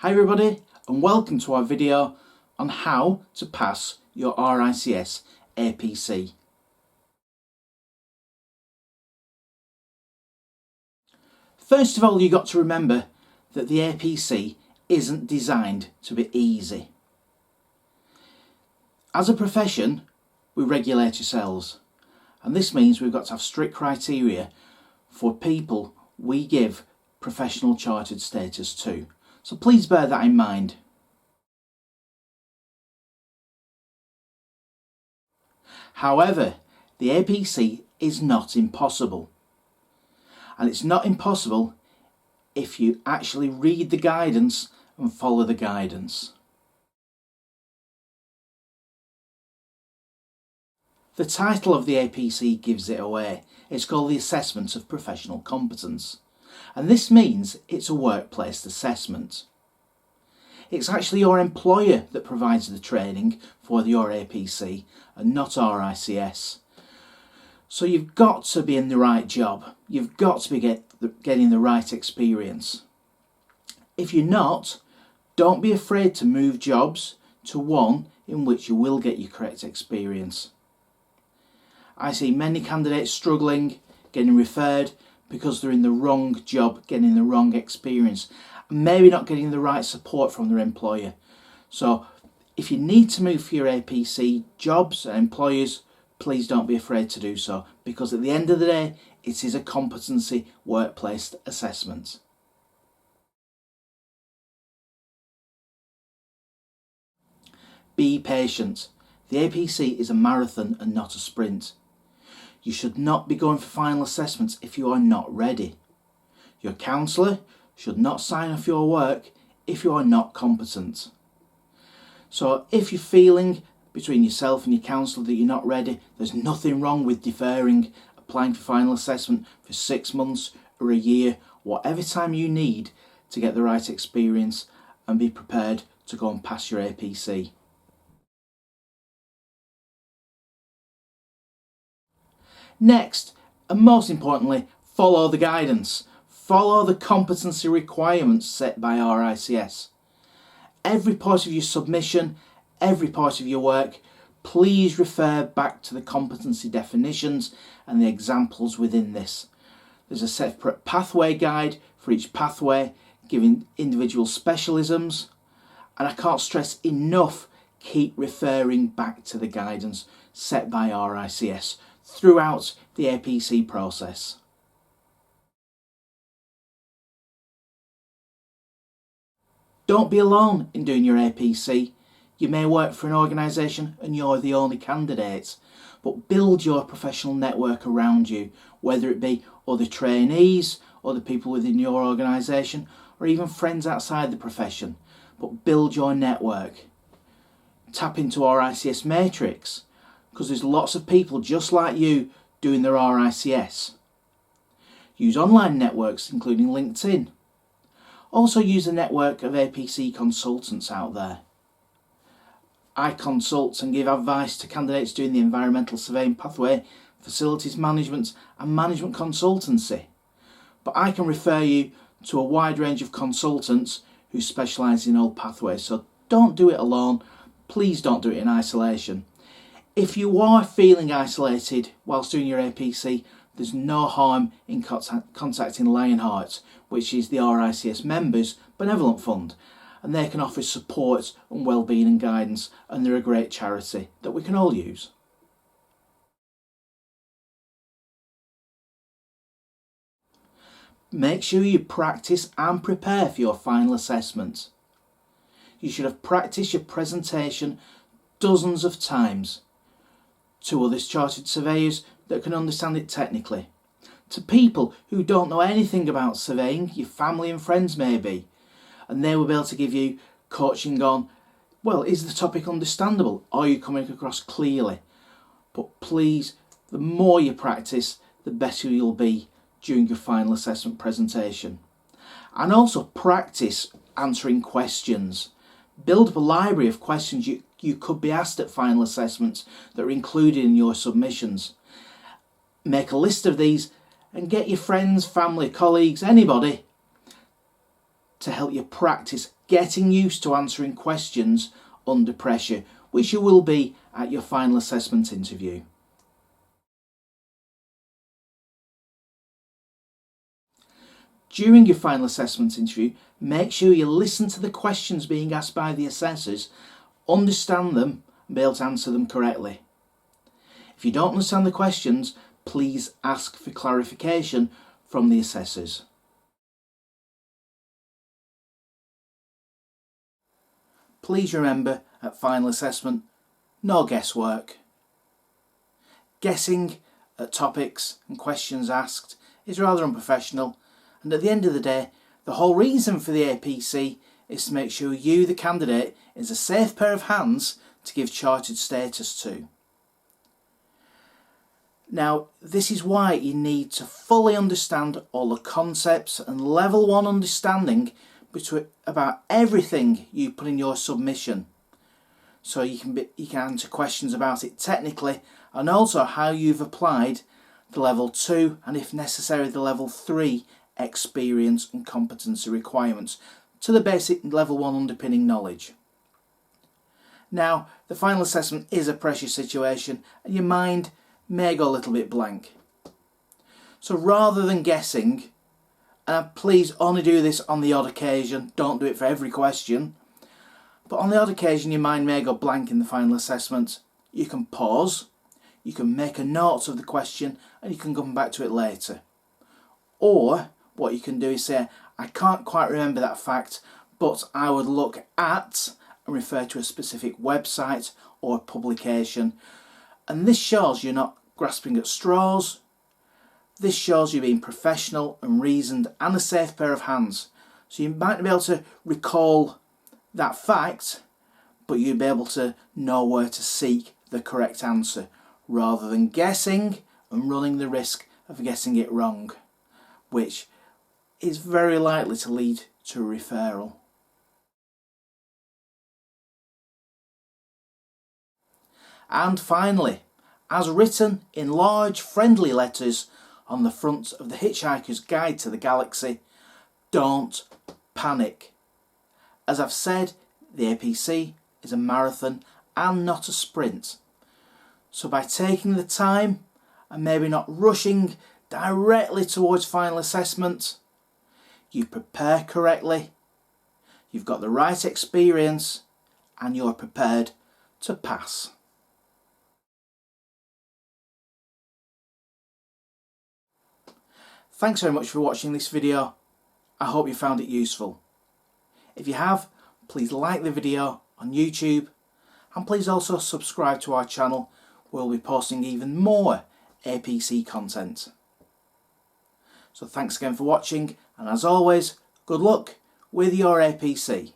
Hi everybody, and welcome to our video on how to pass your RICS APC. First of all, you've got to remember that the APC isn't designed to be easy. As a profession, we regulate ourselves, and this means we've got to have strict criteria for people we give professional chartered status to. So please bear that in mind. However, the APC is not impossible. And it's not impossible if you actually read the guidance and follow the guidance. The title of the APC gives it away. It's called the Assessment of Professional Competence. And this means it's a workplace assessment. It's actually your employer that provides the training for your APC and not RICS. So you've got to be in the right job. You've got to be getting the right experience. If you're not, don't be afraid to move jobs to one in which you will get your correct experience. I see many candidates struggling, getting referred because they're in the wrong job, getting the wrong experience, and maybe not getting the right support from their employer. So if you need to move for your APC jobs and employers, please don't be afraid to do so, because at the end of the day, it is a competency workplace assessment. Be patient. The APC is a marathon and not a sprint. You should not be going for final assessments if you are not ready. Your counsellor should not sign off your work if you are not competent. So if you're feeling between yourself and your counsellor that you're not ready, there's nothing wrong with deferring, applying for final assessment for 6 months or a year, whatever time you need to get the right experience and be prepared to go and pass your APC. Next, and most importantly, follow the guidance. Follow the competency requirements set by RICS. Every part of your submission, every part of your work, please refer back to the competency definitions and the examples within this. There's a separate pathway guide for each pathway, giving individual specialisms, and I can't stress enough, keep referring back to the guidance set by RICS throughout the APC process. Don't be alone in doing your APC. You may work for an organisation and you're the only candidate, but build your professional network around you, whether it be other trainees, other people within your organisation, or even friends outside the profession. But build your network. Tap into RICS Matrix, because there's lots of people just like you doing their RICS. Use online networks including LinkedIn. Also use a network of APC consultants out there. I consult and give advice to candidates doing the environmental surveying pathway, facilities management and management consultancy. But I can refer you to a wide range of consultants who specialise in all pathways, so don't do it alone. Please don't do it in isolation. If you are feeling isolated whilst doing your APC, there's no harm in contacting Lionheart, which is the RICS members' benevolent fund, and they can offer support and wellbeing and guidance, and they're a great charity that we can all use. Make sure you practice and prepare for your final assessment. You should have practiced your presentation dozens of times to other chartered surveyors that can understand it technically, to people who don't know anything about surveying, your family and friends maybe, and they will be able to give you coaching on, well, is the topic understandable? Are you coming across clearly? But please, the more you practice, the better you'll be during your final assessment presentation. And also practice answering questions. Build up a library of questions you could be asked at final assessments that are included in your submissions. Make a list of these and get your friends, family, colleagues, anybody to help you practice getting used to answering questions under pressure, which you will be at your final assessment interview. During your final assessment interview, make sure you listen to the questions being asked by the assessors, understand them and be able to answer them correctly. If you don't understand the questions, please ask for clarification from the assessors. Please remember, at final assessment, no guesswork. Guessing at topics and questions asked is rather unprofessional, and at the end of the day, the whole reason for the APC is to make sure you, the candidate, is a safe pair of hands to give chartered status to. Now, this is why you need to fully understand all the concepts and level 1 understanding about everything you put in your submission, so you can answer questions about it technically, and also how you've applied the level 2 and, if necessary, the level 3 experience and competency requirements to the basic level 1 underpinning knowledge. Now, the final assessment is a pressure situation and your mind may go a little bit blank. So rather than guessing, and please only do this on the odd occasion, don't do it for every question, but on the odd occasion your mind may go blank in the final assessment, you can pause, you can make a note of the question and you can come back to it later. Or what you can do is say, I can't quite remember that fact, but I would look at and refer to a specific website or publication. And this shows you're not grasping at straws. This shows you being professional and reasoned and a safe pair of hands. So you might not be able to recall that fact, but you'll be able to know where to seek the correct answer, rather than guessing and running the risk of getting it wrong, which is very likely to lead to a referral. And finally, as written in large friendly letters on the front of the Hitchhiker's Guide to the Galaxy, don't panic. As I've said, the APC is a marathon and not a sprint. So by taking the time and maybe not rushing directly towards final assessment, you prepare correctly, you've got the right experience, and you're prepared to pass. Thanks very much for watching this video. I hope you found it useful. If you have, please like the video on YouTube, and please also subscribe to our channel where we'll be posting even more APC content. So thanks again for watching, and as always, good luck with your APC.